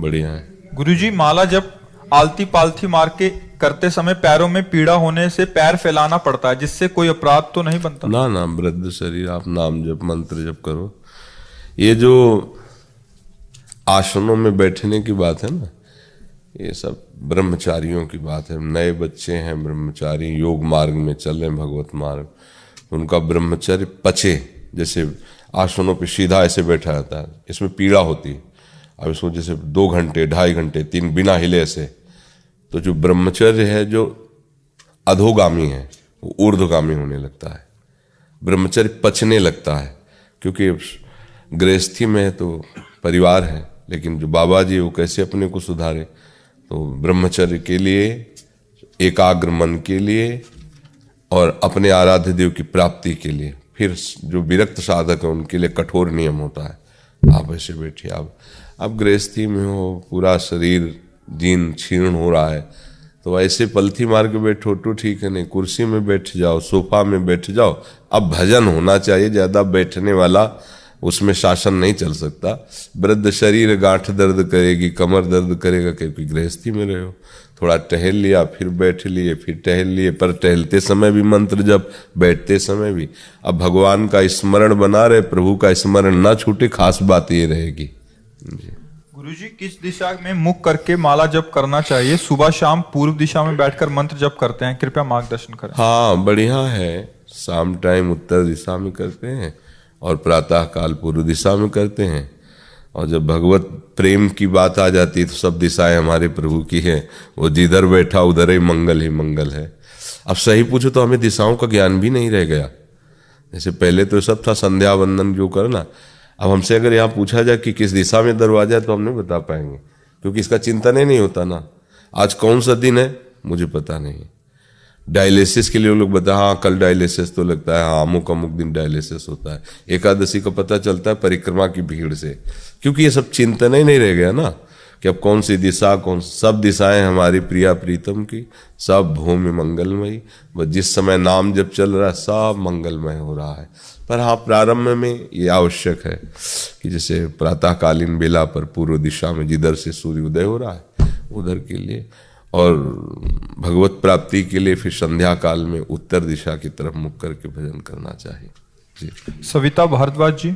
बढ़िया है। गुरुजी, माला जब आलती पालथी मार के करते समय पैरों में पीड़ा होने से पैर फैलाना पड़ता है, जिससे कोई अपराध तो नहीं बनता? ना ना, वृद्ध शरीर, आप नाम जप मंत्र जप करो। ये जो आसनों में बैठने की बात है ना, ये सब ब्रह्मचारियों की बात है। नए बच्चे हैं ब्रह्मचारी, योग मार्ग में चल रहे हैं, भगवत मार्ग, उनका ब्रह्मचर्य पचे। जैसे आसनों पे सीधा ऐसे बैठा रहता है, इसमें पीड़ा होती है। अब इसको जैसे 2 घंटे 2.5 घंटे 3 बिना हिले ऐसे, तो जो ब्रह्मचर्य है जो अधोगामी है वो ऊर्ध्वगामी होने लगता है, ब्रह्मचर्य पचने लगता है। क्योंकि गृहस्थी में है तो परिवार है, लेकिन जो बाबा जी वो कैसे अपने को सुधारे, तो ब्रह्मचर्य के लिए, एकाग्र मन के लिए और अपने आराध्य देव की प्राप्ति के लिए। फिर जो विरक्त साधक है उनके लिए कठोर नियम होता है। आप ऐसे बैठिए, आप गृहस्थी में हो, पूरा शरीर जीर्ण क्षीर्ण हो रहा है, तो ऐसे पलथी मार के बैठो तो ठीक है, नहीं कुर्सी में बैठ जाओ, सोफा में बैठ जाओ। अब भजन होना चाहिए, ज्यादा बैठने वाला उसमें शासन नहीं चल सकता। वृद्ध शरीर गांठ दर्द करेगी, कमर दर्द करेगा, क्योंकि गृहस्थी में रहे हो। थोड़ा टहल लिया, फिर बैठ लिए, फिर टहल लिए, पर टहलते समय भी मंत्र जब, बैठते समय भी। अब भगवान का स्मरण बना रहे, प्रभु का स्मरण ना छूटे, खास बात ये रहेगी जी। गुरुजी, किस दिशा में मुख करके माला जप करना चाहिए? सुबह शाम पूर्व दिशा में बैठकर मंत्र जप करते हैं, कृपया मार्गदर्शन करें। हाँ, बढ़िया है। शाम टाइम उत्तर दिशा में करते हैं और प्रातः काल पूर्व दिशा में करते हैं। और जब भगवत प्रेम की बात आ जाती है तो सब दिशाएं हमारे प्रभु की है। वो जिधर बैठा उधर ही मंगल है। अब सही पूछो तो हमें दिशाओं का ज्ञान भी नहीं रह गया। जैसे पहले तो सब था संध्या वंदन जो करना, अब हमसे अगर यहाँ पूछा जाए कि किस दिशा में दरवाजा है तो हम नहीं बता पाएंगे, क्योंकि इसका चिंतन ही नहीं होता ना। आज कौन सा दिन है मुझे पता नहीं। डायलिसिस के लिए लोग बता, हाँ कल डायलिसिस तो लगता है, हाँ अमुक दिन डायलिसिस होता है। एकादशी का पता चलता है परिक्रमा की भीड़ से, क्योंकि ये सब चिंतन ही नहीं रह गया ना कि अब कौन सी दिशा, सब दिशाएं हमारी प्रिया प्रीतम की, सब भूमि मंगलमयी। बस जिस समय नाम जब चल रहा है सब मंगलमय हो रहा है। पर हाँ, प्रारंभ में ये आवश्यक है कि जैसे प्रातःकालीन बेला पर पूर्व दिशा में जिधर से सूर्य उदय हो रहा है उधर के लिए, और भगवत प्राप्ति के लिए फिर संध्या काल में उत्तर दिशा की तरफ मुख करके भजन करना चाहिए जी। सविता भारद्वाज जी,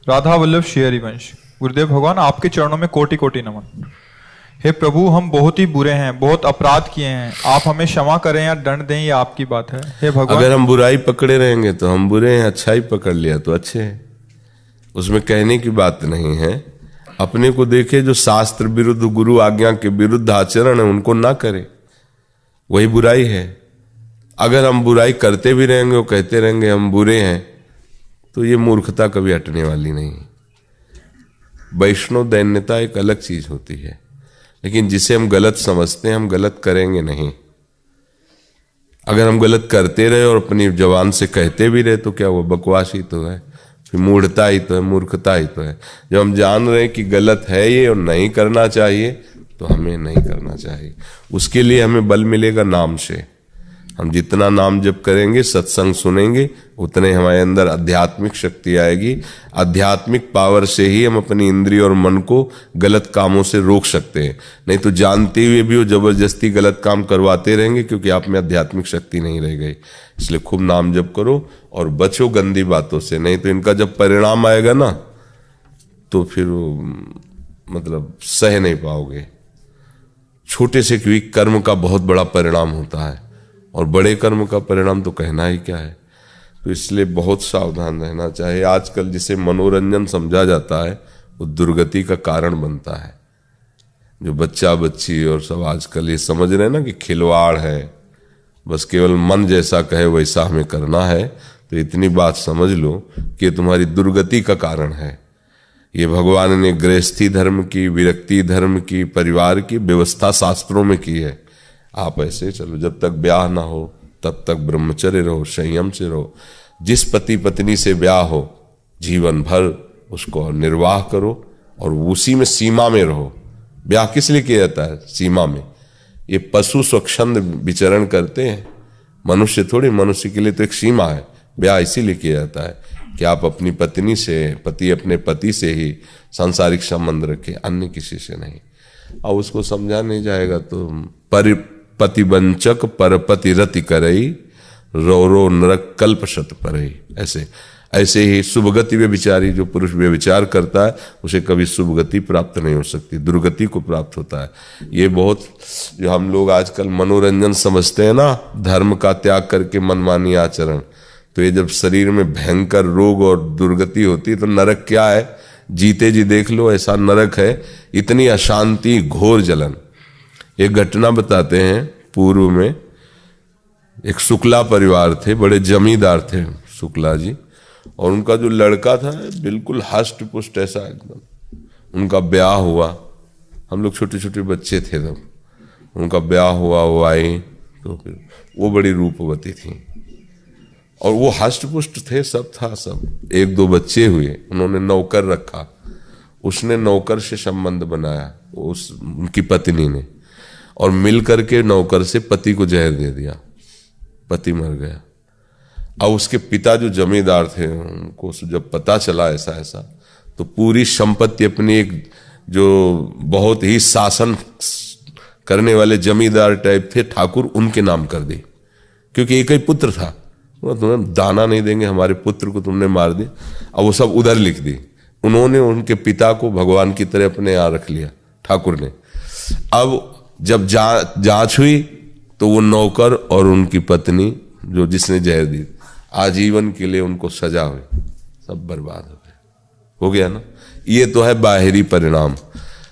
राधा वल्लभ श्री हरिवंश। गुरुदेव भगवान, आपके चरणों में कोटि कोटि नमन। हे प्रभु, हम बहुत ही बुरे हैं, बहुत अपराध किए हैं, आप हमें क्षमा करें या दंड दें, ये आपकी बात है। हे भगवान, अगर हम बुराई पकड़े रहेंगे तो हम बुरे हैं, अच्छाई पकड़ लिया तो अच्छे हैं, उसमें कहने की बात नहीं है। अपने को देखे, जो शास्त्र विरुद्ध, गुरु आज्ञा के विरुद्ध आचरण है उनको ना करे, वही बुराई है। अगर हम बुराई करते भी रहेंगे और कहते रहेंगे हम बुरे हैं, तो ये मूर्खता कभी हटने वाली नहीं। वैष्णव दैन्यता एक अलग चीज होती है, लेकिन जिसे हम गलत समझते हैं हम गलत करेंगे नहीं। अगर हम गलत करते रहे और अपनी जबान से कहते भी रहे तो क्या वो बकवास ही तो है, फिर मूढ़ता ही तो है, मूर्खता ही तो है। जब हम जान रहे हैं कि गलत है ये और नहीं करना चाहिए तो हमें नहीं करना चाहिए। उसके लिए हमें बल मिलेगा नाम से। हम जितना नाम जप करेंगे, सत्संग सुनेंगे, उतने हमारे अंदर आध्यात्मिक शक्ति आएगी। आध्यात्मिक पावर से ही हम अपनी इंद्रिय और मन को गलत कामों से रोक सकते हैं। नहीं तो जानते हुए भी वो जबरदस्ती गलत काम करवाते रहेंगे, क्योंकि आप में आध्यात्मिक शक्ति नहीं रह गई। इसलिए खूब नाम जप करो और बचो गंदी बातों से, नहीं तो इनका जब परिणाम आएगा ना तो फिर मतलब सह नहीं पाओगे। छोटे से कोई कर्म का बहुत बड़ा परिणाम होता है, और बड़े कर्म का परिणाम तो कहना ही क्या है। तो इसलिए बहुत सावधान रहना चाहिए। आजकल जिसे मनोरंजन समझा जाता है वो दुर्गति का कारण बनता है। जो बच्चा बच्ची और सब आजकल ये समझ रहे हैं ना कि खिलवाड़ है, बस केवल मन जैसा कहे वैसा हमें करना है, तो इतनी बात समझ लो कि तुम्हारी दुर्गति का कारण है। ये भगवान ने गृहस्थी धर्म की, विरक्ति धर्म की, परिवार की व्यवस्था शास्त्रों में की है। आप ऐसे चलो, जब तक ब्याह ना हो तब तक ब्रह्मचर्य रहो, संयम से रहो। जिस पति पत्नी से ब्याह हो जीवन भर उसको निर्वाह करो और उसी में सीमा में रहो। ब्याह किस लिए किया जाता है? सीमा में। ये पशु स्वच्छंद विचरण करते हैं, मनुष्य थोड़ी। मनुष्य के लिए तो एक सीमा है, ब्याह इसीलिए किया जाता है कि आप अपनी पत्नी से, पति अपने पति से ही सांसारिक संबंध रखें, अन्य किसी से नहीं। और उसको समझा नहीं जाएगा तो पतिवंचक परपति रति करई, रो रो नरक कल्प शत परई। ऐसे ही शुभगति व्यभिचारी, जो पुरुष व्यभिचार करता है उसे कभी शुभगति प्राप्त नहीं हो सकती, दुर्गति को प्राप्त होता है। ये बहुत जो हम लोग आजकल मनोरंजन समझते हैं ना, धर्म का त्याग करके मनमानी आचरण, तो ये जब शरीर में भयंकर रोग और दुर्गति होती है तो नरक क्या है, जीते जी देख लो, ऐसा नरक है, इतनी अशांति, घोर जलन। एक घटना बताते हैं, पूर्व में एक शुक्ला परिवार थे, बड़े जमींदार थे शुक्ला जी, और उनका जो लड़का था बिल्कुल हष्ट पुष्ट ऐसा एकदम। उनका ब्याह हुआ, हम लोग छोटे छोटे बच्चे थे तब, उनका ब्याह हुआ, वो आई तो फिर वो बड़ी रूपवती थी और वो हष्ट पुष्ट थे, सब था सब। एक दो बच्चे हुए, उन्होंने नौकर रखा, उसने नौकर से संबंध बनाया उनकी पत्नी ने, और मिल करके नौकर से पति को जहर दे दिया, पति मर गया। अब उसके पिता जो जमींदार थे, उनको जब पता चला ऐसा ऐसा, तो पूरी संपत्ति अपनी, एक जो बहुत ही शासन करने वाले जमींदार टाइप थे ठाकुर, उनके नाम कर दी, क्योंकि एक ही पुत्र था। तुम्हें दाना नहीं देंगे, हमारे पुत्र को तुमने मार दिया। अब वो सब उधर लिख दी। उन्होंने उनके पिता को भगवान की तरह अपने यहाँ रख लिया ठाकुर ने। अब जब जांच हुई तो वो नौकर और उनकी पत्नी जो जिसने जहर दी, आजीवन के लिए उनको सजा हुई, सब बर्बाद हो गए। हो गया ना। ये तो है बाहरी परिणाम।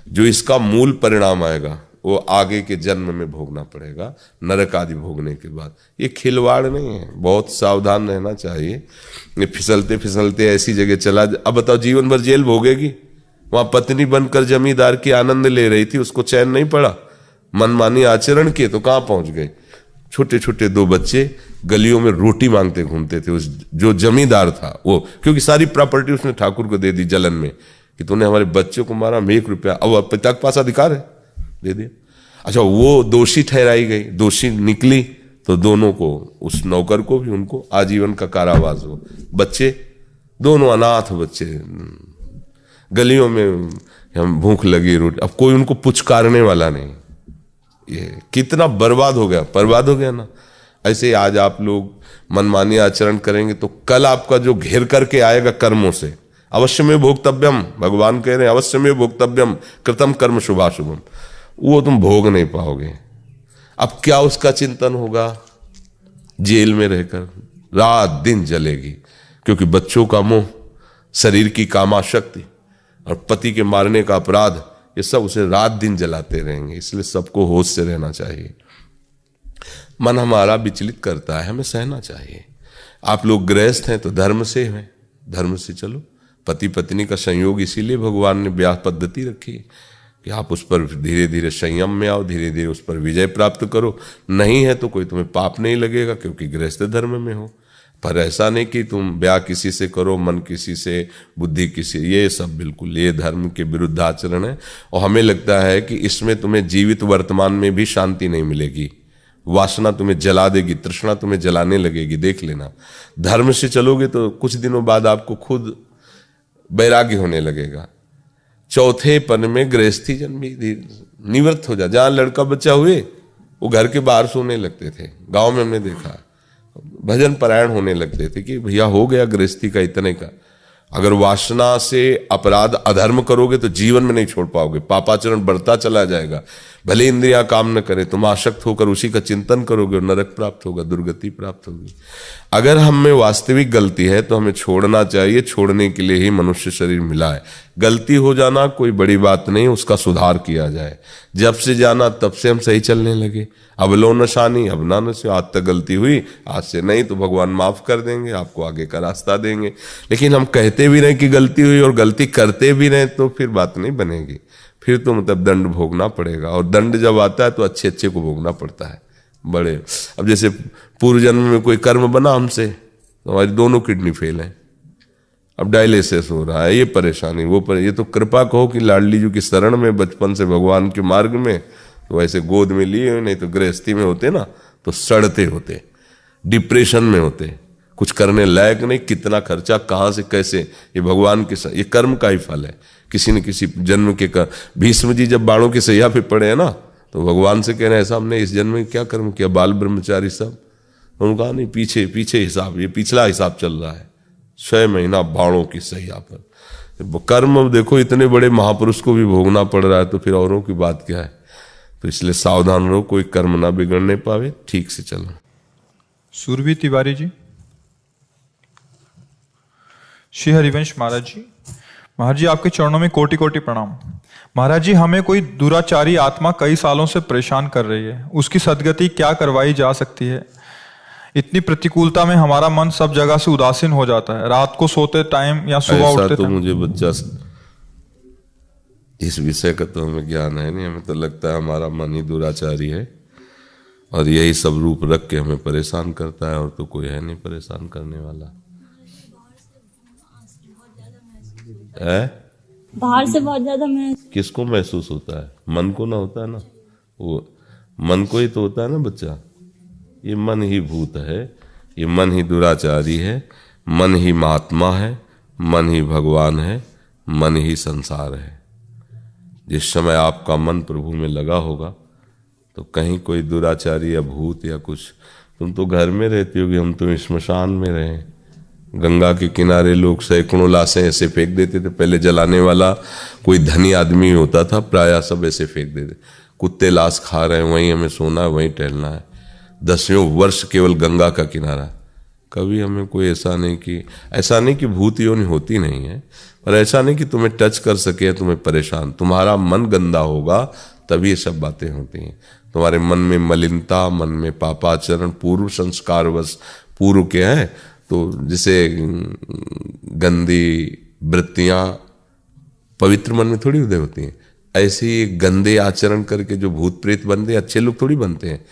जो इसका मूल परिणाम आएगा वो आगे के जन्म में भोगना पड़ेगा, नरक आदि भोगने के बाद। ये खिलवाड़ नहीं है, बहुत सावधान रहना चाहिए। ये फिसलते फिसलते ऐसी जगह चला, अब बताओ जीवन भर जेल भोगेगी। वहां पत्नी बनकर जमींदार की आनंद ले रही थी, उसको चैन नहीं पड़ा, मनमानी आचरण किए तो कहां पहुंच गए। छोटे छोटे दो बच्चे गलियों में रोटी मांगते घूमते थे। उस जो जमींदार था वो, क्योंकि सारी प्रॉपर्टी उसने ठाकुर को दे दी जलन में कि तूने हमारे बच्चों को मारा, में 1 रुपया, अब पिता के पास अधिकार है, दे दिया। अच्छा, वो दोषी ठहराई गई, दोषी निकली तो दोनों को, उस नौकर को भी उनको आजीवन का कारावास हो। बच्चे दोनों अनाथ बच्चे, गलियों में हम भूख लगी रोटी, अब कोई उनको पुचकारने वाला नहीं। ये कितना बर्बाद हो गया ना। ऐसे आज आप लोग मनमानी आचरण करेंगे तो कल आपका जो घेर करके आएगा कर्मों से, अवश्य में भोक्तव्यम, भगवान कह रहे हैं अवश्य में भोक्तव्यम कृतम कर्म शुभाशुभम, वो तुम भोग नहीं पाओगे। अब क्या उसका चिंतन होगा, जेल में रहकर रात दिन जलेगी, क्योंकि बच्चों का मोह, शरीर की कामाशक्ति और पति के मारने का अपराध, ये सब उसे रात दिन जलाते रहेंगे। इसलिए सबको होश से रहना चाहिए। मन हमारा विचलित करता है, हमें सहना चाहिए। आप लोग गृहस्थ हैं तो धर्म से हैं, धर्म से चलो। पति पत्नी का संयोग इसीलिए भगवान ने ब्याह पद्धति रखी कि आप उस पर धीरे धीरे संयम में आओ, धीरे धीरे उस पर विजय प्राप्त करो। नहीं है तो कोई तुम्हें पाप नहीं लगेगा, क्योंकि गृहस्थ धर्म में हो। पर ऐसा नहीं कि तुम ब्याह किसी से करो, मन किसी से, बुद्धि किसी, ये सब बिल्कुल ये धर्म के विरुद्ध आचरण है। और हमें लगता है कि इसमें तुम्हें जीवित वर्तमान में भी शांति नहीं मिलेगी, वासना तुम्हें जला देगी, तृष्णा तुम्हें जलाने लगेगी। देख लेना, धर्म से चलोगे तो कुछ दिनों बाद आपको खुद वैराग्य होने लगेगा। चौथे पन में गृहस्थी जन भी निवृत्त हो जा। जहां लड़का बच्चा हुए वो घर के बाहर सोने लगते थे, गांव में हमने देखा, भजन परायण होने लगते थे कि भैया हो गया गृहस्थी का इतने का। अगर वासना से अपराध अधर्म करोगे तो जीवन में नहीं छोड़ पाओगे, पापाचरण बढ़ता चला जाएगा। भले इंद्रियां काम न करे, तुम आसक्त होकर उसी का चिंतन करोगे और नरक प्राप्त होगा, दुर्गति प्राप्त होगी। अगर हम में वास्तविक गलती है तो हमें छोड़ना चाहिए, छोड़ने के लिए ही मनुष्य शरीर मिला है। गलती हो जाना कोई बड़ी बात नहीं, उसका सुधार किया जाए। जब से जाना तब से हम सही चलने लगे। अब लो नशानी, अब ना नशे, आज तक गलती हुई, आज से नहीं तो भगवान माफ कर देंगे, आपको आगे का रास्ता देंगे। लेकिन हम कहते भी रहे कि गलती हुई और गलती करते भी रहे तो फिर बात नहीं बनेगी। फिर तो मतलब दंड भोगना पड़ेगा, और दंड जब आता है तो अच्छे अच्छे को भोगना पड़ता है। बड़े, अब जैसे पूर्व जन्म में कोई कर्म बना हमसे तो हमारी दोनों किडनी फेल है, अब डायलिसिस हो रहा है, ये परेशानी वो ये तो कृपा कहो कि लाडली जी की शरण में बचपन से भगवान के मार्ग में, तो ऐसे गोद में लिए, नहीं तो गृहस्थी में होते ना तो सड़ते होते, डिप्रेशन में होते, कुछ करने लायक नहीं, कितना खर्चा कहाँ से कैसे, ये भगवान के ये कर्म का ही फल है। किसी न किसी जन्म के कर भीष्म जी जब बाणों की सैया पे पड़े हैं ना, तो भगवान से कह रहे हैं ऐसा हमने इस जन्म में क्या कर्म किया, बाल ब्रह्मचारी सब। उन्होंने कहा नहीं, पीछे पीछे हिसाब, ये पिछला हिसाब चल रहा है, 6 महीना बाणों की सैया पर। कर्म अब देखो इतने बड़े महापुरुष को भी भोगना पड़ रहा है, तो फिर औरों की बात क्या है। तो इसलिए सावधान रहो, कोई कर्म ना बिगड़ने पावे, ठीक से चलो। सुरभि तिवारी जी। श्री हरिवंश महाराज जी। महाराज जी आपके चरणों में कोटि कोटि प्रणाम। महाराज जी हमें कोई दुराचारी आत्मा कई सालों से परेशान कर रही है, उसकी सद्गति क्या करवाई जा सकती है? इतनी प्रतिकूलता में हमारा मन सब जगह से उदासीन हो जाता है, रात को सोते टाइम या सुबह उठते तो मुझे बच्चा इस विषय का तो हमें ज्ञान है नहीं, हमें तो लगता है हमारा मन ही दुराचारी है और यही सब रूप रख के हमें परेशान करता है, और तो कोई है नहीं परेशान करने वाला है। बाहर से बहुत ज्यादा किसको महसूस होता है? मन को ना होता है ना, वो मन को ही तो होता है ना बच्चा। ये मन ही भूत है, ये मन ही दुराचारी है, मन ही महात्मा है, मन ही भगवान है, मन ही संसार है। जिस समय आपका मन प्रभु में लगा होगा तो कहीं कोई दुराचारी या भूत या कुछ, तुम तो घर में रहती होगी, हम तो श्मशान में रहे। गंगा के किनारे लोग सैकड़ों लाशें ऐसे फेंक देते थे, पहले जलाने वाला कोई धनी आदमी होता था, प्रायः सब ऐसे फेंक देते। कुत्ते लाश खा रहे हैं, वहीं हमें सोना है, वहीं टहलना है। 10वें वर्ष केवल गंगा का किनारा। कभी हमें कोई ऐसा नहीं कि भूत योनि होती नहीं है, पर ऐसा नहीं कि तुम्हें टच कर सके, तुम्हें परेशान। तुम्हारा मन गंदा होगा तभी ये सब बातें होती हैं। तुम्हारे मन में मलिनता, मन में पापाचरण, पूर्व संस्कारवश पूर्व के हैं, तो जैसे गंदी वृत्तियां पवित्र मन में थोड़ी उदय होती हैं, ऐसे ही गंदे आचरण करके जो भूत प्रेत बनते हैं, अच्छे लोग थोड़ी बनते हैं।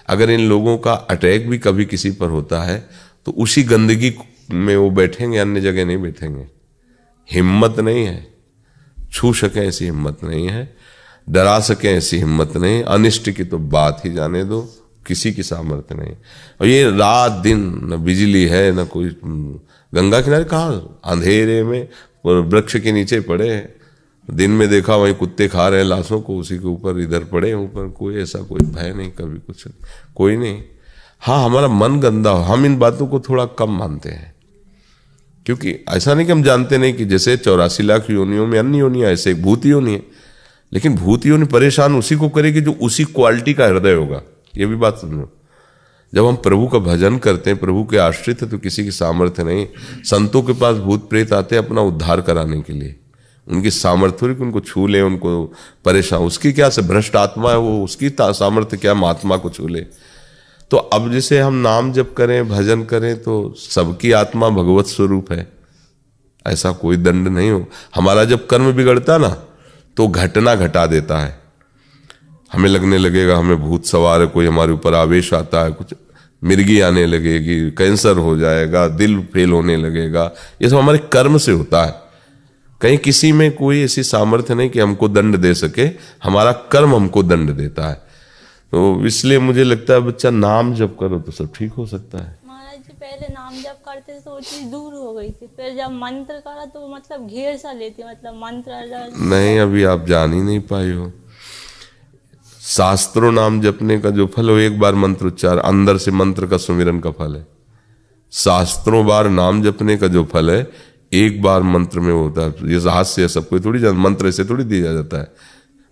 अगर इन लोगों का अटैक भी कभी किसी पर होता है तो उसी गंदगी में वो बैठेंगे, अन्य जगह नहीं बैठेंगे। हिम्मत नहीं है, छू सके ऐसी हिम्मत नहीं है, डरा सके ऐसी हिम्मत नहीं। अनिष्ट की तो बात ही जाने दो, किसी की सामर्थ्य नहीं। और ये रात दिन न बिजली है न कोई, गंगा किनारे कहाँ, अंधेरे में वृक्ष के नीचे पड़े हैं। दिन में देखा वहीं कुत्ते खा रहे हैं लाशों को, उसी के ऊपर इधर पड़े हैं ऊपर। कोई ऐसा कोई भय नहीं, कभी कुछ कोई नहीं। हाँ, हमारा मन गंदा हो, हम इन बातों को थोड़ा कम मानते हैं, क्योंकि ऐसा नहीं कि हम जानते नहीं कि जैसे 84 लाख योनियों में अन्य योनि है, ऐसे एक भूत योनि है। लेकिन भूत योनि परेशान उसी को करेगी जो उसी क्वालिटी का हृदय होगा। ये भी बात समझो। जब हम प्रभु का भजन करते हैं, प्रभु के आश्रित है, तो किसी की सामर्थ्य नहीं। संतों के पास भूत प्रेत आते हैं अपना उद्धार कराने के लिए, उनकी सामर्थ्य हो कि उनको छू ले, उनको परेशान। उसकी क्या से भ्रष्ट आत्मा है वो, उसकी सामर्थ्य क्या महात्मा को छू ले। तो अब जैसे हम नाम जप करें, भजन करें, तो सबकी आत्मा भगवत स्वरूप है, ऐसा कोई दंड नहीं हो। हमारा जब कर्म बिगड़ता ना तो घटना घटा देता है, हमें लगने लगेगा हमें भूत सवार है, कोई हमारे ऊपर आवेश आता है, कुछ मिर्गी आने लगेगी, कैंसर हो जाएगा, दिल फेल होने लगेगा। ये सब हमारे कर्म से होता है। कहीं किसी में कोई ऐसी सामर्थ्य नहीं कि हमको दंड दे सके, हमारा कर्म हमको दंड देता है। तो इसलिए मुझे लगता है बच्चा नाम जप करो तो सब ठीक हो सकता है। महाराज जी पहले नाम जप करते थे तो वो चीज दूर हो गई थी, फिर जब मंत्र करा तो मतलब घेर सा लेती, मतलब मंत्र नहीं, अभी आप जान ही नहीं पाए हो। शास्त्रों नाम जपने का जो फल हो, एक बार मंत्र उच्चार, अंदर से मंत्र का सुमिरन का फल है। शास्त्रों बार नाम जपने का जो फल है, एक बार मंत्र में होता है। ये हाथ से सब कोई थोड़ी मंत्र ऐसे थोड़ी दिया जाता है।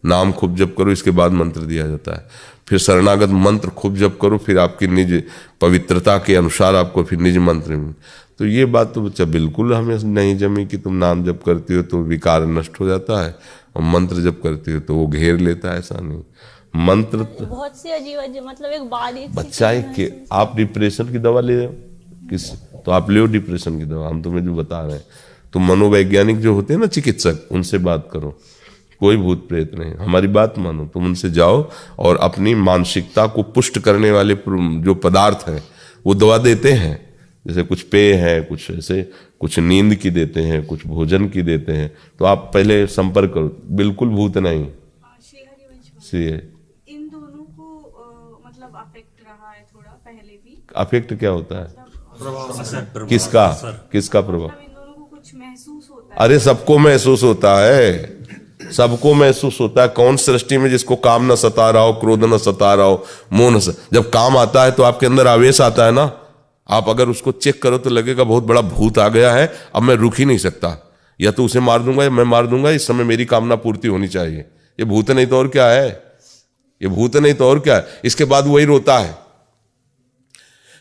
नाम खूब जप करो, इसके बाद मंत्र दिया जाता है। फिर शरणागत मंत्र खूब जप करो, फिर आपकी निज पवित्रता के अनुसार आपको फिर निज मंत्र में। तो ये बात तो बच्चा बिल्कुल हमें नहीं जमी कि तुम नाम जप करती हो तो विकार नष्ट हो जाता है, और मंत्र जप करती हो तो वो घेर लेता है। ऐसा नहीं, मंत्र बहुत सी अजीब अजीब, मतलब एक बारीक बच्चा है। आप डिप्रेशन की दवा ले रहे हो किस, तो आप ले डिप्रेशन की दवा, हम तुम्हें जो बता रहे हैं। तो मनोवैज्ञानिक जो होते हैं ना चिकित्सक, उनसे बात करो, कोई भूत प्रेत नहीं। हमारी बात मानो, तुम उनसे जाओ और अपनी मानसिकता को पुष्ट करने वाले जो पदार्थ हैं वो दवा देते हैं। जैसे कुछ पेय है, कुछ ऐसे, कुछ नींद की देते हैं, कुछ भोजन की देते हैं। तो आप पहले संपर्क करो, बिल्कुल भूत नहीं। इन दोनों को मतलब अफेक्ट रहा है थोड़ा पहले भी। अफेक्ट क्या होता है? किसका किसका प्रभाव? अरे सबको महसूस होता है, सबको महसूस होता है। कौन सृष्टि में जिसको काम न सता रहा हो, क्रोध न सता रहा हो, मोह न जब काम आता है तो आपके अंदर आवेश आता है ना। आप अगर उसको चेक करो तो लगेगा बहुत बड़ा भूत आ गया है, अब मैं रुक ही नहीं सकता, या तो उसे मार दूंगा या मैं मार दूंगा, इस समय मेरी कामना पूर्ति होनी चाहिए। ये भूत नहीं तो और क्या है, ये भूत नहीं तो और क्या है। इसके बाद वही रोता है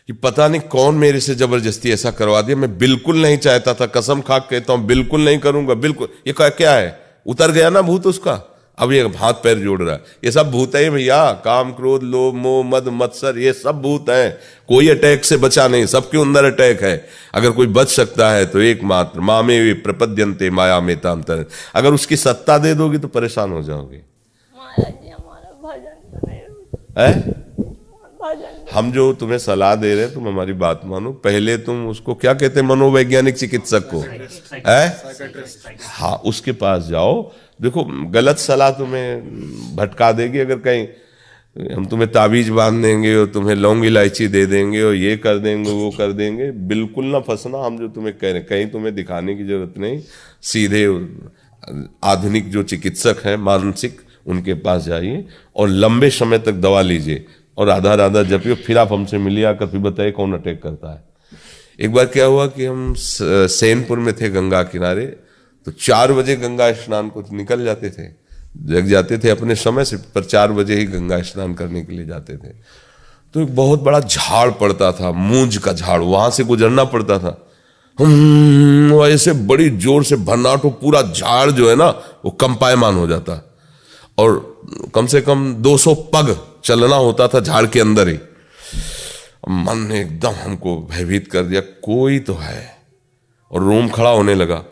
कि पता नहीं कौन मेरे से जबरदस्ती ऐसा करवा दिया, मैं बिल्कुल नहीं चाहता था, कसम खा कहता हूं बिल्कुल नहीं करूंगा, बिल्कुल। ये क्या है, उतर गया ना भूत उसका, अब ये हाथ पैर जोड़ रहा है। ये सब भूत है भैया, काम क्रोध लोभ मोह मद मत्सर, ये सब भूत है। कोई अटैक से बचा नहीं, सबके अंदर अटैक है। अगर कोई बच सकता है तो एकमात्र मामे वे प्रपद्यन्ते माया में तांतर। अगर उसकी सत्ता दे दोगी तो परेशान हो जाओगे। हम जो तुम्हें सलाह दे रहे हैं तुम हमारी बात मानो। पहले तुम उसको क्या कहते हैं, मनोवैज्ञानिक चिकित्सक को, हाँ उसके पास जाओ। देखो गलत सलाह तुम्हें भटका देगी। अगर कहीं हम तुम्हें ताबीज बांध देंगे और तुम्हें लौंग इलायची दे देंगे और ये कर देंगे वो कर देंगे, बिल्कुल ना फंसना। हम जो तुम्हें कह रहे हैं कहीं तुम्हें दिखाने की जरूरत नहीं, सीधे आधुनिक जो चिकित्सक हैं मानसिक, उनके पास जाइए और लंबे समय तक दवा लीजिए और आधा आधा जपिए। फिर आप हमसे मिलिए आकर, फिर बताइए कौन अटैक करता है। एक बार क्या हुआ कि हम सैनपुर में थे गंगा किनारे, तो 4 बजे गंगा स्नान को निकल जाते थे, जग जाते थे अपने समय से, पर 4 बजे ही गंगा स्नान करने के लिए जाते थे। तो एक बहुत बड़ा झाड़ पड़ता था, मूंज का झाड़, वहां से गुजरना पड़ता था। ऐसे बड़ी जोर से भन्नाट हो, पूरा झाड़ जो है ना वो कंपायमान हो जाता और कम से कम 200 पग चलना होता था झाड़ के अंदर ही। मन ने एकदम हमको भयभीत कर दिया, कोई तो है, और रोम खड़ा होने लगा।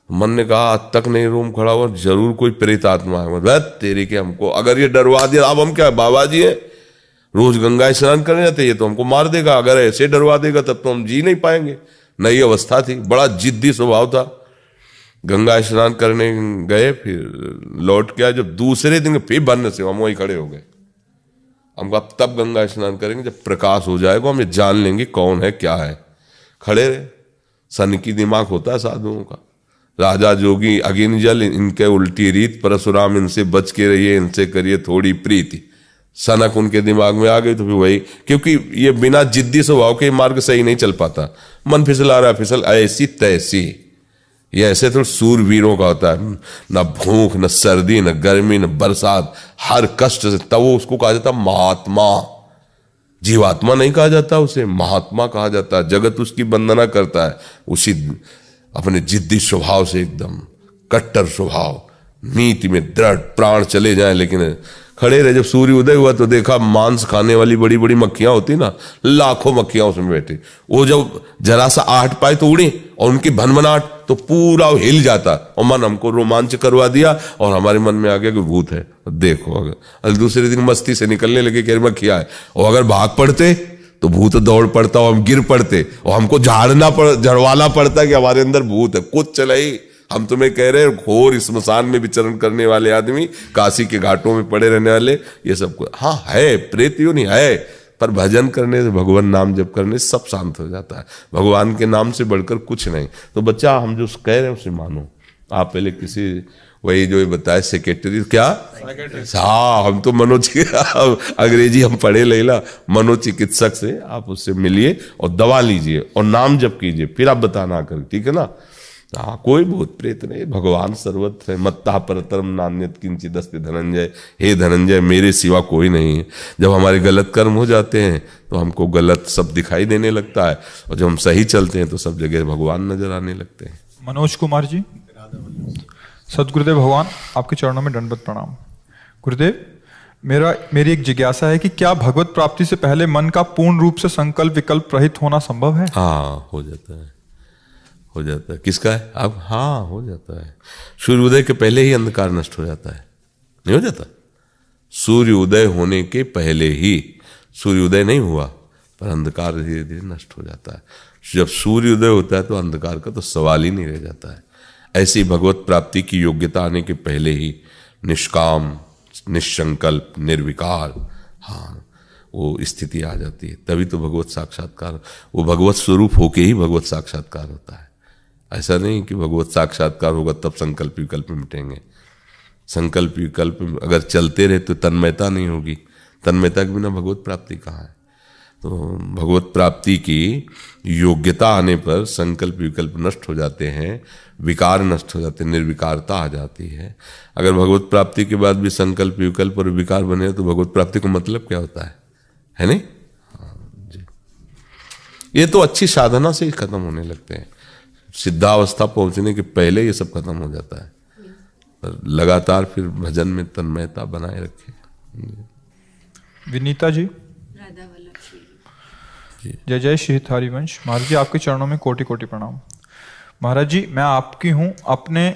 मन ने कहा आज तक नहीं रोम खड़ा हुआ, जरूर कोई प्रेत आत्मा है। मतलब तेरे के हमको अगर ये डरवा दिया, अब हम क्या बाबा जी है, रोज गंगा स्नान करने जाते, ये तो हमको मार देगा। अगर ऐसे डरवा देगा तब तो हम जी नहीं पाएंगे। नई अवस्था थी, बड़ा जिद्दी स्वभाव था। गंगा स्नान करने गए, फिर लौट के आए। जब दूसरे दिन फिर बनने से हम वहीं खड़े हो गए। हम कहा तब गंगा स्नान करेंगे जब प्रकाश हो जाएगा, हम ये जान लेंगे कौन है क्या है। खड़े रहे। सन की दिमाग होता है साधुओं का। राजा जोगी अगिन जल, इनके उल्टी रीत, परशुराम इनसे बच के रहिए, इनसे करिए थोड़ी प्रीति। सनक उनके दिमाग में आ गई तो फिर वही, क्योंकि ये बिना जिद्दी स्वभाव के मार्ग सही नहीं चल पाता। मन फिसला रहा है, फिसल ऐसी तैसी। ये ऐसे तो सूरवीरों का होता है, न भूख न सर्दी न गर्मी न बरसात, हर कष्ट से। तब वो उसको कहा जाता महात्मा। जीवात्मा नहीं कहा जाता उसे, महात्मा कहा जाता है। जगत उसकी वंदना करता है उसी अपने जिद्दी स्वभाव से, एकदम कट्टर स्वभाव, नीति में दृढ़, प्राण चले जाए लेकिन खड़े रहे। जब सूर्य उदय हुआ तो देखा मांस खाने वाली बड़ी बड़ी मक्खियां होती ना, लाखों मक्खियां उसमें बैठी। वो जब जरा सा आहट पाए तो उड़ी, और उनकी भनभनाहट तो पूरा हिल जाता। और मन हमको रोमांच करवा दिया और हमारे मन में आ गया कि भूत है। देखो अगर दूसरे दिन मस्ती से निकलने लगे कि मक्खियां है, और अगर भाग पड़ते तो भूत दौड़ पड़ता और हम गिर पड़ते और हमको झड़वाना पड़ता कि हमारे अंदर भूत है। कुछ चला ही, हम तुम्हें कह रहे हैं घोर स्मशान में विचरण करने वाले आदमी, काशी के घाटों में पड़े रहने वाले, ये सब कुछ हाँ है, प्रेत यूं नहीं है, पर भजन करने से, भगवान नाम जप करने से सब शांत हो जाता है। भगवान के नाम से बढ़कर कुछ नहीं। तो बच्चा हम जो कह रहे हैं उसे मानो। आप पहले किसी वही जो बताए सेक्रेटरी क्या, हाँ हम तो अंग्रेजी हम पढ़े लेला, मनोचिकित्सक से आप उससे मिलिए और दवा लीजिए और नाम जप कीजिए, फिर आप बताना कर, ठीक है ना। हाँ कोई भूत प्रेत नहीं, भगवान सर्वत्र है। मत्ता परतरम नान्यत किंचित् अस्ति धनंजय। हे धनंजय मेरे सिवा कोई नहीं है। जब हमारे गलत कर्म हो जाते हैं तो हमको गलत सब दिखाई देने लगता है, और जब हम सही चलते हैं तो सब जगह भगवान नजर आने लगते हैं। मनोज कुमार जी, सदगुरुदेव भगवान आपके चरणों में दंडवत प्रणाम। गुरुदेव, मेरी एक जिज्ञासा है कि क्या भगवत प्राप्ति से पहले मन का पूर्ण रूप से संकल्प विकल्प रहित होना संभव है? हाँ हो जाता है, हो जाता है। किसका है अब? हाँ हो जाता है। सूर्योदय के पहले ही अंधकार नष्ट हो जाता है, नहीं हो जाता? सूर्योदय होने के पहले ही, सूर्योदय नहीं हुआ पर अंधकार धीरे धीरे नष्ट हो जाता है। जब सूर्योदय होता है तो अंधकार का तो सवाल ही नहीं रह जाता है। ऐसी भगवत प्राप्ति की योग्यता आने के पहले ही निष्काम, निसंकल्प, निर्विकार, हाँ वो स्थिति आ जाती है, तभी तो भगवत साक्षात्कार, वो भगवत स्वरूप होके ही भगवत साक्षात्कार होता है। ऐसा नहीं कि भगवत साक्षात्कार होगा तब संकल्प विकल्प मिटेंगे। संकल्प विकल्प अगर चलते रहे तो तन्मयता नहीं होगी, तन्मयता के बिना भगवत प्राप्ति कहाँ है। तो भगवत प्राप्ति की योग्यता आने पर संकल्प विकल्प नष्ट हो जाते हैं, विकार नष्ट हो जाते हैं, निर्विकारता आ जाती है। अगर भगवत प्राप्ति के बाद भी संकल्प विकल्प और विकार बने तो भगवत प्राप्ति का मतलब क्या होता है नहीं? हाँ जी, ये तो अच्छी साधना से ही खत्म होने लगते हैं। सिद्धावस्था पहुंचने के पहले ये सब खत्म हो जाता है। लगातार फिर भजन में तन्मयता बनाए रखे। विनीता जी, जय जय श्री हरिवंश। महाराज जी आपके चरणों में कोटि कोटि प्रणाम। महाराज जी मैं आपकी हूँ। अपने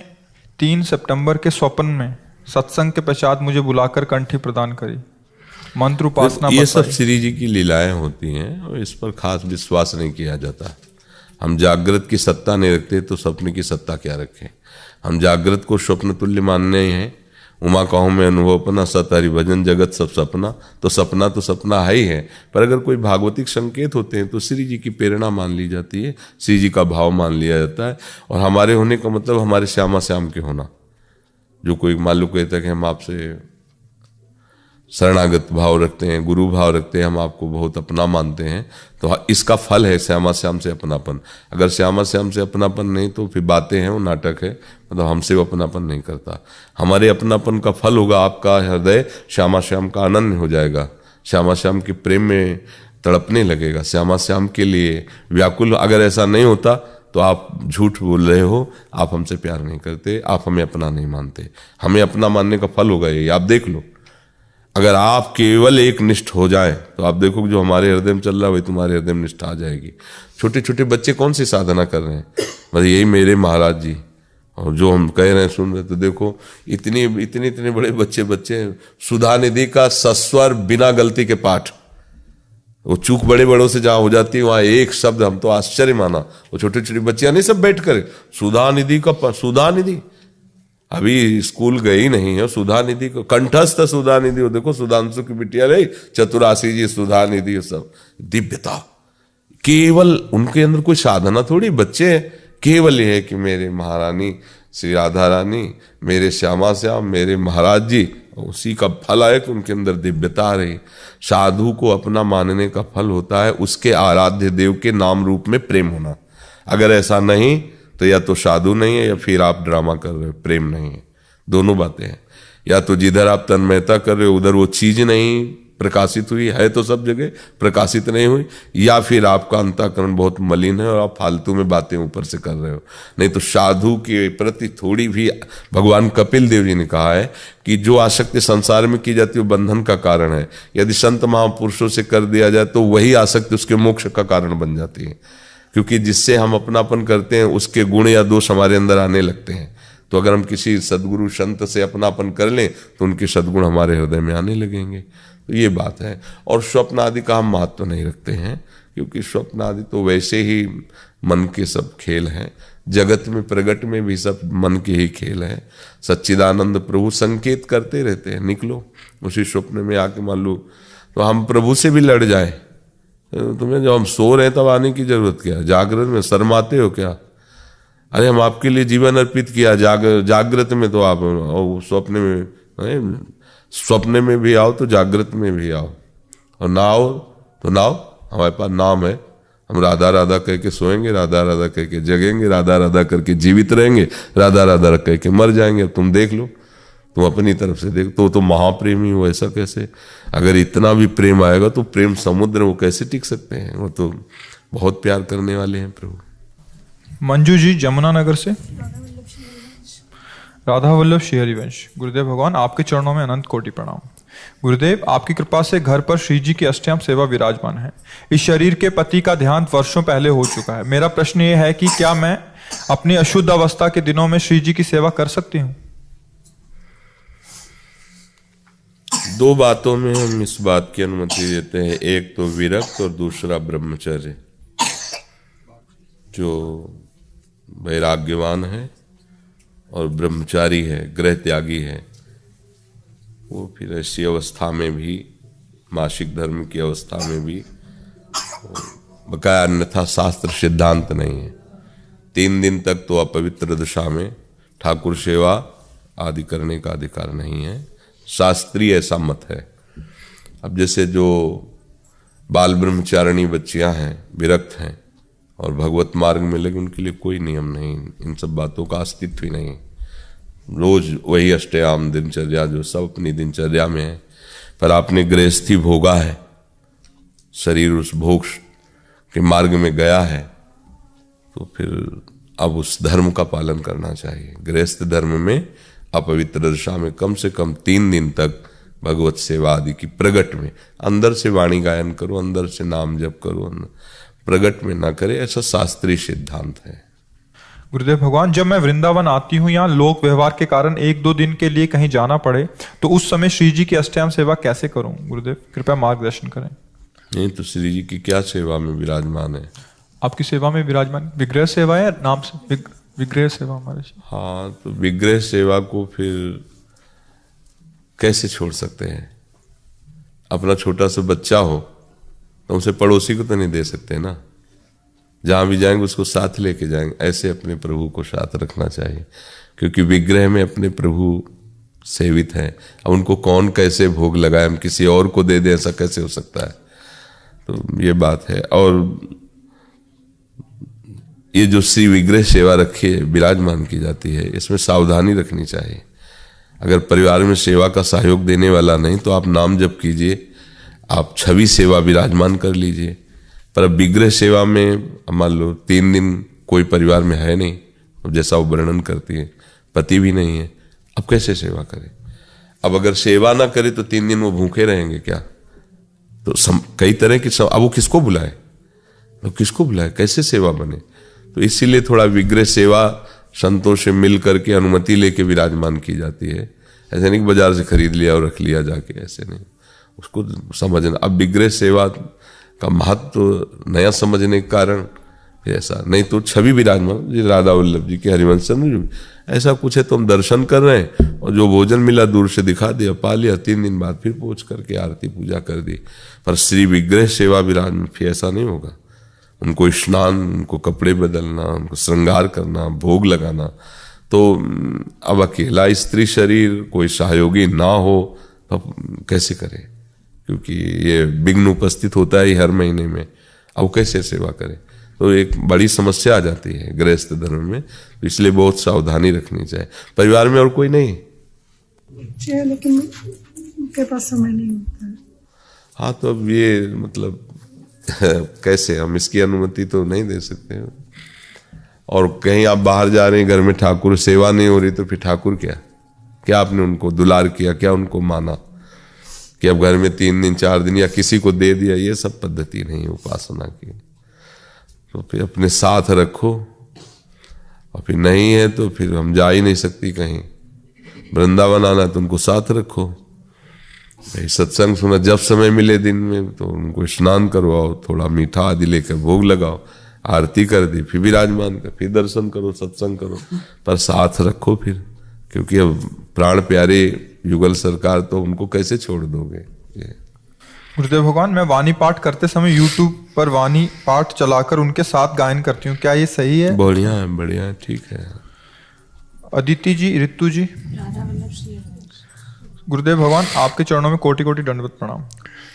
3 सितंबर के स्वप्न में सत्संग के पश्चात मुझे बुलाकर कंठी प्रदान करी, मंत्र उपासना ये सब श्री जी की लीलाएं होती हैं और इस पर खास विश्वास नहीं किया जाता। हम जागृत की सत्ता नहीं रखते तो स्वप्न की सत्ता क्या रखें। हम जागृत को स्वप्न तुल्य मानने हैं। उमा कहूँ मैं अनुभव अपना, सत हरि भजन जगत सब सपना, तो सपना है ही है। पर अगर कोई भागवतिक संकेत होते हैं तो श्री जी की प्रेरणा मान ली जाती है, श्री जी का भाव मान लिया जाता है। और हमारे होने का मतलब हमारे श्यामा श्याम के होना। जो कोई मालूम कहता है कि हम आपसे शरणागत भाव रखते हैं, गुरु भाव रखते हैं, हम आपको बहुत अपना मानते हैं, तो इसका फल है श्यामा श्याम से अपनापन। अगर श्यामा श्याम से अपनापन नहीं तो फिर बातें हैं, वो नाटक है, मतलब हमसे वो अपनापन नहीं करता। हमारे अपनापन का फल होगा आपका हृदय श्यामा श्याम का अनन्य हो जाएगा, श्यामा श्याम के प्रेम में तड़पने लगेगा, श्यामा श्याम के लिए व्याकुल। अगर ऐसा नहीं होता तो आप झूठ बोल रहे हो, आप हमसे प्यार नहीं करते, आप हमें अपना नहीं मानते। हमें अपना मानने का फल होगा ये, आप देख लो। अगर आप केवल एक निष्ठ हो जाए तो आप देखो जो हमारे हृदय में चल रहा है वही तुम्हारे हृदय में निष्ठा आ जाएगी। छोटे छोटे बच्चे कौन सी साधना कर रहे हैं, मतलब यही मेरे महाराज जी, और जो हम कह रहे हैं सुन रहे, तो देखो इतने बड़े बच्चे सुधा निधि का सस्वर बिना गलती के पाठ। वो चूक बड़े बड़ों से जहाँ हो जाती है वहाँ एक शब्द हम तो आश्चर्य माना। वो छोटे छोटे बच्चियां नहीं सब बैठ कर सुधा निधि का, सुधा निधि अभी स्कूल गई नहीं है, सुधा निधि को कंठस्थ सुधा निधि, देखो सुधांशु की बिटिया रही, चतुरासी जी सुधा निधि, सब दिव्यता। केवल उनके अंदर कोई साधना थोड़ी, बच्चे केवल ये है कि मेरे महारानी श्री राधा रानी, मेरे श्यामा श्याम, मेरे महाराज जी, उसी का फल आए कि उनके अंदर दिव्यता आ रही। साधु को अपना मानने का फल होता है उसके आराध्य देव के नाम रूप में प्रेम होना। अगर ऐसा नहीं तो या तो साधु नहीं है या फिर आप ड्रामा कर रहे हो, प्रेम नहीं है। दोनों बातें हैं। या तो जिधर आप तन्मयता कर रहे हो उधर वो चीज नहीं प्रकाशित हुई है, तो सब जगह प्रकाशित नहीं हुई, या फिर आपका अंतःकरण बहुत मलिन है और आप फालतू में बातें ऊपर से कर रहे हो। नहीं तो साधु के प्रति थोड़ी भी, भगवान कपिल देव जी ने कहा है कि जो आसक्ति संसार में की जाती है वो बंधन का कारण है। यदि संत महापुरुषों से कर दिया जाए तो वही आसक्ति उसके मोक्ष का कारण बन जाती है, क्योंकि जिससे हम अपनापन करते हैं उसके गुण या दोष हमारे अंदर आने लगते हैं। तो अगर हम किसी सदगुरु संत से अपनापन कर लें तो उनके सद्गुण हमारे हृदय में आने लगेंगे। तो ये बात है। और स्वप्न आदि का हम महत्व नहीं रखते हैं, क्योंकि स्वप्न आदि तो वैसे ही मन के सब खेल हैं। जगत में प्रगट में भी सब मन के ही खेल हैं। सच्चिदानंद प्रभु संकेत करते रहते हैं, निकलो। उसी स्वप्न में आके मान लो तो हम प्रभु से भी लड़ जाए, तुम्हें जब हम सो रहे हैं तब आने की जरूरत क्या है? जागृत में शर्माते हो क्या? अरे हम आपके लिए जीवन अर्पित किया, जागृत में तो आप स्वप्न में भी आओ तो जागृत में भी आओ, और ना आओ तो ना आओ। हमारे पास नाम है, हम राधा राधा कह के सोएंगे, राधा राधा कह के जगेंगे, राधा राधा करके जीवित रहेंगे, राधा राधा कह के मर जाएंगे। तुम देख लो, तुम अपनी तरफ से देख, तो महाप्रेमी हो, ऐसा कैसे? अगर इतना भी प्रेम आएगा तो प्रेम समुद्र वो कैसे टिक सकते हैं? वो तो बहुत प्यार करने वाले हैं प्रभु। मंजू जी जमुनानगर से। राधा वल्लभ श्री हरिवंश। गुरुदेव भगवान आपके चरणों में अनंत कोटि प्रणाम। गुरुदेव आपकी कृपा से घर पर श्री जी की अष्टयाम सेवा विराजमान है। इस शरीर के पति का देहांत वर्षों पहले हो चुका है। मेरा प्रश्न ये है कि क्या मैं अपनी अशुद्ध अवस्था के दिनों में श्री जी की सेवा कर सकती हूँ? दो बातों में हम इस बात की अनुमति देते हैं, एक तो विरक्त और दूसरा ब्रह्मचर्य। जो वैराग्यवान है और ब्रह्मचारी है, गृह त्यागी है, वो फिर ऐसी अवस्था में भी मासिक धर्म की अवस्था में भी बकाया, अन्यथा शास्त्र सिद्धांत नहीं है। 3 दिन तक तो अपवित्र दशा में ठाकुर सेवा आदि करने का अधिकार नहीं है, शास्त्रीय ऐसा मत है। अब जैसे जो बाल ब्रह्मचारिणी बच्चियां हैं, विरक्त हैं और भगवत मार्ग में लगे, उनके लिए कोई नियम नहीं, इन सब बातों का अस्तित्व ही नहीं। रोज वही अष्टयाम दिनचर्या जो सब अपनी दिनचर्या में है, पर आपने गृहस्थी भोगा है, शरीर उस भोग के मार्ग में गया है, तो फिर अब उस धर्म का पालन करना चाहिए। गृहस्थ धर्म में अपवित्र दशा में कम से कम 3 दिन तक भगवत सेवा आदि की प्रगट में, अंदर से वाणी गायन करो, अंदर से नाम जप करो, प्रगट में ना करे, ऐसा शास्त्रीय सिद्धांत है। गुरुदेव भगवान, जब मैं वृंदावन आती हूँ या लोक व्यवहार के कारण 1-2 दिन के लिए कहीं जाना पड़े, तो उस समय श्री जी की अष्टयाम सेवा कैसे करूं? गुरुदेव कृपया मार्गदर्शन करें। नहीं तो श्री जी की क्या सेवा में विराजमान है? आपकी सेवा में विराजमान विग्रह सेवा है, नाम से विग्रह सेवा हमारे। हाँ, तो विग्रह सेवा को फिर कैसे छोड़ सकते हैं? अपना छोटा सा बच्चा हो तो उसे पड़ोसी को तो नहीं दे सकते ना, जहां भी जाएंगे उसको साथ लेके जाएंगे। ऐसे अपने प्रभु को साथ रखना चाहिए, क्योंकि विग्रह में अपने प्रभु सेवित हैं। अब उनको कौन कैसे भोग लगाए, हम किसी और को दे दें, ऐसा कैसे हो सकता है? तो ये बात है। और ये जो श्री विग्रह सेवा रखी है, विराजमान की जाती है, इसमें सावधानी रखनी चाहिए। अगर परिवार में सेवा का सहयोग देने वाला नहीं तो आप नाम जप कीजिए, आप छवि सेवा विराजमान कर लीजिए। पर अब विग्रह सेवा में मान लो 3 दिन कोई परिवार में है नहीं, जैसा वो वर्णन करती है, पति भी नहीं है, अब कैसे सेवा करे? अब अगर सेवा ना करे तो 3 दिन वो भूखे रहेंगे क्या? तो कई तरह की अब वो किसको बुलाए, तो किसको बुलाए, कैसे सेवा बने? तो इसीलिए थोड़ा विग्रह सेवा संतों से मिल करके अनुमति लेके विराजमान की जाती है। ऐसे नहीं कि बाजार से खरीद लिया और रख लिया जाके, ऐसे नहीं, उसको समझना। अब विग्रह सेवा का महत्व नया समझने के कारण ऐसा, नहीं तो छवि विराजमान, राधा वल्लभ जी के, हरिवंश चंद्र जी, ऐसा कुछ है तो हम दर्शन कर रहे हैं और जो भोजन मिला दूर से दिखा दिया, पा लिया, 3 दिन बाद फिर पहुंच करके आरती पूजा कर दी। पर श्री विग्रह सेवा विराजमान फिर ऐसा नहीं होगा। उनको स्नान, उनको कपड़े बदलना, उनको श्रृंगार करना, भोग लगाना। तो अब अकेला स्त्री शरीर, कोई सहयोगी ना हो तो कैसे करे? क्योंकि ये विघ्न उपस्थित होता है हर महीने में, अब कैसे सेवा करे? तो एक बड़ी समस्या आ जाती है गृहस्थ धर्म में। तो इसलिए बहुत सावधानी रखनी चाहिए। परिवार में और कोई नहीं, लेकिन उनके पास समय नहीं होता है। हाँ, तो अब ये मतलब कैसे हम इसकी अनुमति तो नहीं दे सकते। और कहीं आप बाहर जा रहे हैं, घर में ठाकुर सेवा नहीं हो रही, तो फिर ठाकुर क्या आपने उनको दुलार किया, क्या उनको माना कि अब घर में 3 दिन 4 दिन या किसी को दे दिया? ये सब पद्धति नहीं है उपासना की। तो फिर अपने साथ रखो, और फिर नहीं है तो फिर हम जा ही नहीं सकती कहीं। वृंदावन आना तो उनको साथ रखो, भाई सत्संग सुना, जब समय मिले दिन में तो उनको स्नान करवाओ, थोड़ा मीठा आदि लेकर भोग लगाओ, आरती कर दी, फिर विराजमान कर, फिर दर्शन करो, सत्संग करो, पर साथ रखो फिर। क्योंकि अब प्राण प्यारे युगल सरकार, तो उनको कैसे छोड़ दोगे? गुरुदेव भगवान, मैं वाणी पाठ करते समय YouTube पर वाणी पाठ चलाकर उनके साथ गायन करती हूँ, क्या ये सही है? बढ़िया है, बढ़िया है, ठीक है। अदिति जी, ऋतु जी। गुरुदेव भगवान, आपके चरणों में कोटि कोटि दंडवत प्रणाम।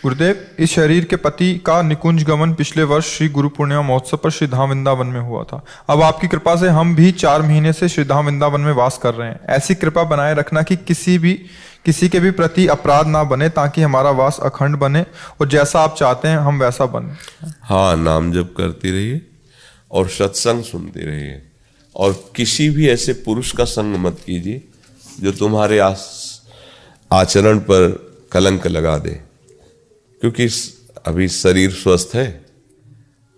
गुरुदेव, इस शरीर के पति का निकुंज गमन पिछले वर्ष श्री गुरु पूर्णिमा महोत्सव पर श्री धाम वृंदावन में हुआ था। अब आपकी कृपा से हम भी 4 महीने से श्री धाम वृंदावन में वास कर रहे हैं। ऐसी कृपा बनाए रखना कि किसी के भी प्रति अपराध ना बने, ताकि हमारा वास अखंड बने और जैसा आप चाहते हैं हम वैसा बने। हाँ, नाम जप करती रहिए और सत्संग सुनती रहिए, और किसी भी ऐसे पुरुष का संग मत कीजिए जो तुम्हारे आचरण पर कलंक लगा दे। क्योंकि अभी शरीर स्वस्थ है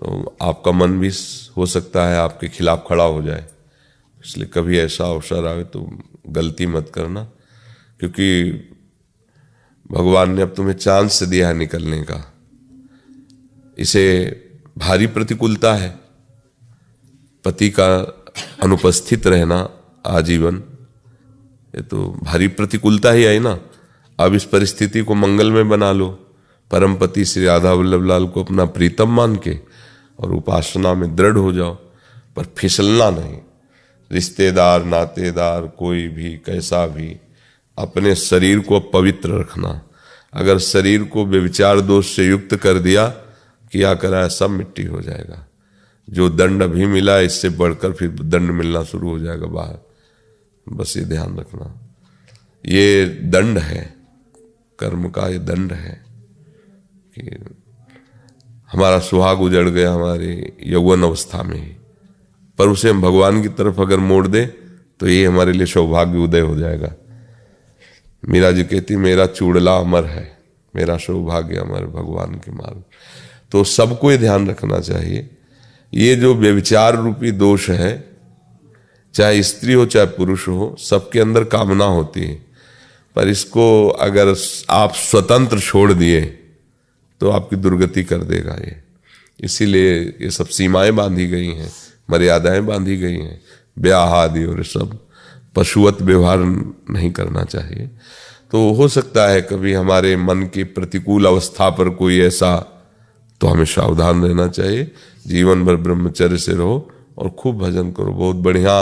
तो आपका मन भी हो सकता है आपके खिलाफ खड़ा हो जाए। इसलिए कभी ऐसा अवसर आए तो गलती मत करना, क्योंकि भगवान ने अब तुम्हें चांस दिया है निकलने का। इसे भारी प्रतिकूलता है, पति का अनुपस्थित रहना आजीवन, ये तो भारी प्रतिकूलता ही आई ना। अब इस परिस्थिति को मंगल में बना लो, परमपति श्री राधा वल्लभ लाल को अपना प्रीतम मान के और उपासना में दृढ़ हो जाओ, पर फिसलना नहीं। रिश्तेदार नातेदार कोई भी कैसा भी, अपने शरीर को पवित्र रखना। अगर शरीर को व्यभिचार दोष से युक्त कर दिया, किया करा सब मिट्टी हो जाएगा। जो दंड अभी मिला इससे बढ़कर फिर दंड मिलना शुरू हो जाएगा बाहर। बस ये ध्यान रखना, ये दंड है, कर्म का ये दंड है कि हमारा सुहाग उजड़ गया हमारे यौवन अवस्था में ही, पर उसे हम भगवान की तरफ अगर मोड़ दे तो ये हमारे लिए सौभाग्य उदय हो जाएगा। मीरा जी कहती मेरा चूड़ला अमर है, मेरा सौभाग्य अमर भगवान के मार्ग। तो सबको ये ध्यान रखना चाहिए, ये जो व्यभिचार रूपी दोष है, चाहे स्त्री हो चाहे पुरुष हो, सबके अंदर कामना होती है, पर इसको अगर आप स्वतंत्र छोड़ दिए तो आपकी दुर्गति कर देगा ये। इसीलिए ये सब सीमाएं बांधी गई हैं, मर्यादाएं बांधी गई हैं, ब्याह आदि और सब पशुवत व्यवहार नहीं करना चाहिए। तो हो सकता है कभी हमारे मन की प्रतिकूल अवस्था पर कोई ऐसा, तो हमें सावधान रहना चाहिए। जीवन भर ब्रह्मचर्य से रहो और खूब भजन करो। बहुत बढ़िया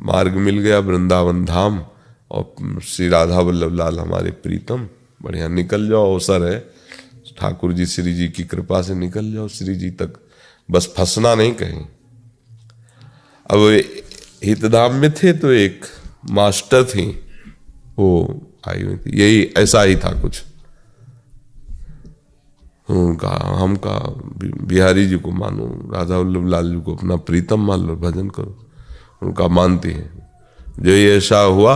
मार्ग मिल गया, वृंदावन धाम और श्री राधा वल्लभ लाल हमारे प्रीतम। बढ़िया निकल जाओ, अवसर है, ठाकुर जी श्री जी की कृपा से निकल जाओ श्री जी तक, बस फंसना नहीं कहीं। अब हितधाम में थे तो एक मास्टर थी, वो आई हुई थी, यही ऐसा ही था कुछ। हमका बिहारी जी को मानो, राधा वल्लभ लाल जी को अपना प्रीतम मान लो, भजन करो। उनका मानती है। जो ये ऐसा हुआ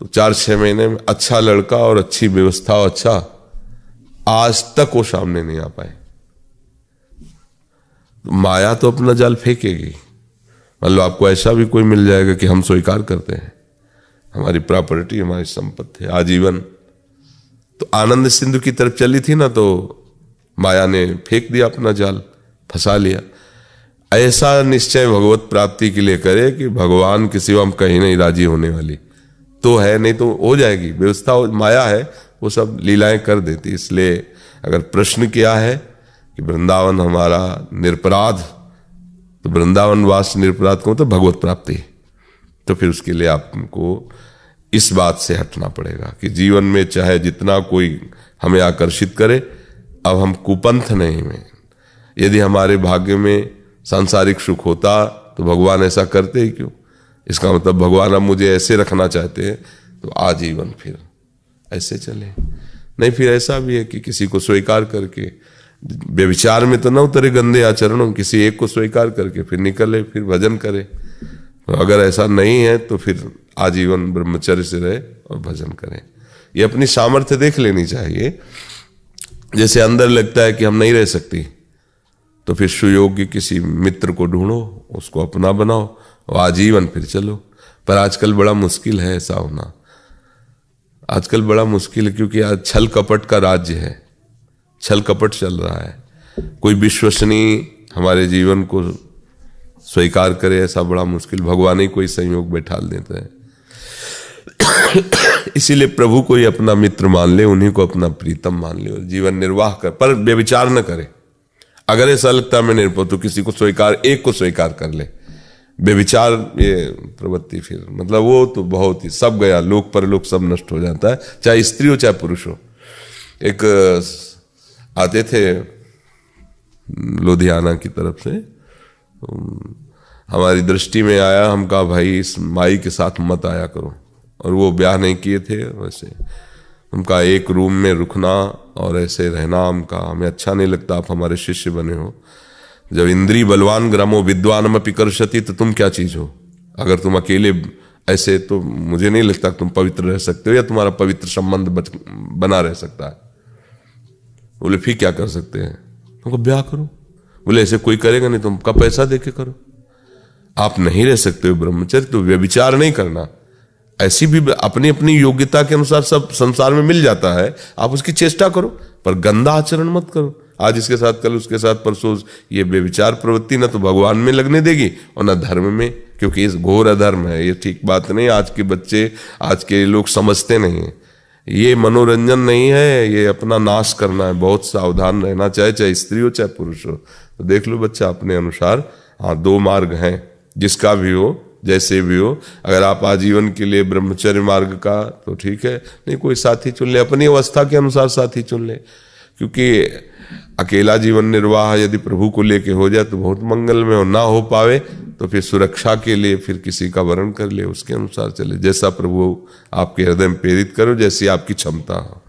तो 4-6 महीने में अच्छा लड़का और अच्छी व्यवस्था और अच्छा, आज तक वो सामने नहीं आ पाए। माया तो अपना जाल फेंकेगी। मान लो आपको ऐसा भी कोई मिल जाएगा कि हम स्वीकार करते हैं, हमारी प्रॉपर्टी हमारी संपत्ति है आजीवन, तो आनंद सिंधु की तरफ चली थी ना, तो माया ने फेंक दिया अपना जाल, फंसा लिया। ऐसा निश्चय भगवत प्राप्ति के लिए करे कि भगवान के सिवा हम कहीं नहीं राजी होने वाली तो है, नहीं तो हो जाएगी व्यवस्था। माया है वो सब लीलाएं कर देती। इसलिए अगर प्रश्न किया है कि वृंदावन हमारा निरपराध, तो वृंदावन वास निरपराध को तो भगवत प्राप्ति, तो फिर उसके लिए आपको इस बात से हटना पड़ेगा कि जीवन में चाहे जितना कोई हमें आकर्षित करे, अब हम कुपंथ नहीं में। यदि हमारे भाग्य में सांसारिक सुख होता तो भगवान ऐसा करते ही क्यों? इसका मतलब भगवान अब मुझे ऐसे रखना चाहते हैं तो आजीवन फिर ऐसे चले। नहीं, फिर ऐसा भी है कि किसी को स्वीकार करके, व्यभिचार में तो न उतरे गंदे आचरणों, किसी एक को स्वीकार करके फिर निकले, फिर भजन करे। तो अगर ऐसा नहीं है तो फिर आजीवन ब्रह्मचर्य से रहे और भजन करें। ये अपनी सामर्थ्य देख लेनी चाहिए। जैसे अंदर लगता है कि हम नहीं रह सकती, तो फिर सुयोग्य किसी मित्र को ढूंढो, उसको अपना बनाओ और आजीवन फिर चलो। पर आजकल बड़ा मुश्किल है ऐसा होना, आजकल बड़ा मुश्किल है, क्योंकि आज छल कपट का राज्य है, छल कपट चल रहा है। कोई विश्वसनीय हमारे जीवन को स्वीकार करे ऐसा बड़ा मुश्किल, भगवान ही कोई संयोग बैठा देते हैं। इसीलिए प्रभु को ही अपना मित्र मान ले, उन्हीं को अपना प्रीतम मान ले और जीवन निर्वाह कर, पर व्यभिचार न करे। अगर ऐसा लगता है मैं निरपराध, तो किसी को स्वीकार, एक को स्वीकार कर ले। व्यभिचार ये प्रवृत्ति फिर मतलब वो तो बहुत ही सब गया, लोक परलोक सब नष्ट हो जाता है, चाहे स्त्री हो चाहे पुरुष हो। एक आते थे लुधियाना की तरफ से, हमारी दृष्टि में आया, हम कहा भाई इस माई के साथ मत आया करो, और वो ब्याह नहीं किए थे। वैसे उनका एक रूम में रुकना और ऐसे रहना हमका हमें अच्छा नहीं लगता। आप हमारे शिष्य बने हो, जब इंद्री बलवान ग्रामो विद्वानम पिकर्षति, तो तुम क्या चीज हो? अगर तुम अकेले ऐसे, तो मुझे नहीं लगता तुम पवित्र रह सकते हो या तुम्हारा पवित्र संबंध बना रह सकता है। बोले फिर क्या कर सकते हैं? तुमको ब्याह करो। बोले ऐसे कोई करेगा नहीं, तुमका पैसा दे के करो। आप नहीं रह सकते हो ब्रह्मचर्य, तो व्यभिचार नहीं करना। ऐसी भी अपनी अपनी योग्यता के अनुसार सब संसार में मिल जाता है, आप उसकी चेष्टा करो, पर गंदा आचरण मत करो। आज इसके साथ, कल उसके साथ, परसों ये व्यभिचार प्रवृत्ति ना तो भगवान में लगने देगी और ना धर्म में, क्योंकि इस घोर अधर्म है। ये ठीक बात नहीं। आज के बच्चे, आज के लोग समझते नहीं है। ये मनोरंजन नहीं है, ये अपना नाश करना है। बहुत सावधान रहना, चाहे स्त्री हो चाहे पुरुष हो। तो देख लो बच्चा अपने अनुसार। हाँ, 2 मार्ग हैं, जिसका भी हो, जैसे भी हो। अगर आप आजीवन के लिए ब्रह्मचर्य मार्ग का तो ठीक है, नहीं कोई साथी चुन ले, अपनी अवस्था के अनुसार साथी चुन ले। क्योंकि अकेला जीवन निर्वाह यदि प्रभु को लेके हो जाए तो बहुत मंगल में हो, ना हो पावे तो फिर सुरक्षा के लिए फिर किसी का वरण कर ले, उसके अनुसार चले। जैसा प्रभु आपके हृदय में प्रेरित करो, जैसी आपकी क्षमता हो।